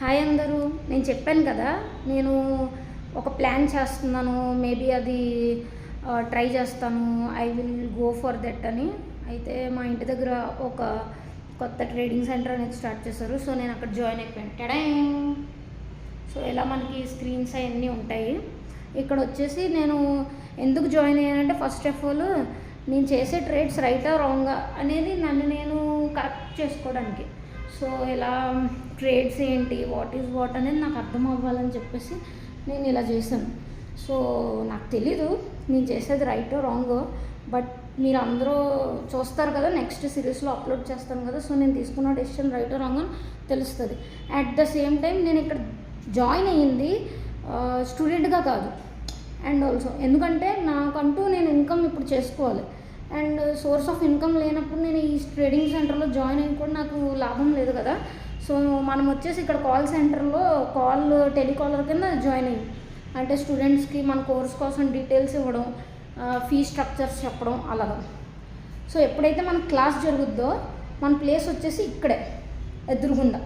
Hi అందరూ. నేను చెప్పాను కదా, నేను ఒక ప్లాన్ చేస్తున్నాను, మేబీ అది ట్రై చేస్తాను, I will go for that అని. అయితే మా ఇంటి దగ్గర ఒక కొత్త ట్రేడింగ్ సెంటర్ అనేది స్టార్ట్ చేశారు. సో నేను అక్కడ జాయిన్ అయిపోయాను. టడాయింగ్. సో ఇలా మనకి స్క్రీన్స్ అవన్నీ ఉంటాయి. ఇక్కడ వచ్చేసి నేను ఎందుకు జాయిన్ అయ్యానంటే, ఫస్ట్ ఆఫ్ ఆల్ నేను చేసే ట్రేడ్స్ రైటా రాంగా అనేది నన్ను నేను కరెక్ట్ చేసుకోవడానికి. సో ఇలా ట్రేడ్స్ ఏంటి, వాట్ ఈజ్ వాట్ అనేది నాకు అర్థం అవ్వాలని చెప్పేసి నేను ఇలా చేశాను. సో నాకు తెలీదు నేను చేసేది రైటో రాంగో, బట్ మీరు అందరూ చూస్తారు కదా, నెక్స్ట్ సిరీస్లో అప్లోడ్ చేస్తాను కదా. సో నేను తీసుకున్న డెసిషన్ రైటో రాంగ్ అని తెలుస్తుంది. అట్ ద సేమ్ టైం నేను ఇక్కడ జాయిన్ అయ్యింది స్టూడెంట్గా కాదు, అండ్ ఆల్సో ఎందుకంటే నాకంటూ నేను ఇన్కమ్ ఇప్పుడు చేసుకోవాలి. అండ్ సోర్స్ ఆఫ్ ఇన్కమ్ లేనప్పుడు నేను ఈ ట్రేడింగ్ సెంటర్లో జాయిన్ అయ్యి కూడా నాకు లాభం లేదు కదా. సో మనం వచ్చేసి ఇక్కడ కాల్ సెంటర్లో టెలికాలర్ కింద జాయిన్ అయ్యి, అంటే స్టూడెంట్స్కి మన కోర్స్ కోసం డీటెయిల్స్ ఇవ్వడం, ఫీ స్ట్రక్చర్స్ చెప్పడం అలాగా. సో ఎప్పుడైతే మన క్లాస్ జరుగుద్దో మన ప్లేస్ వచ్చేసి ఇక్కడే ఎదురుగుండా.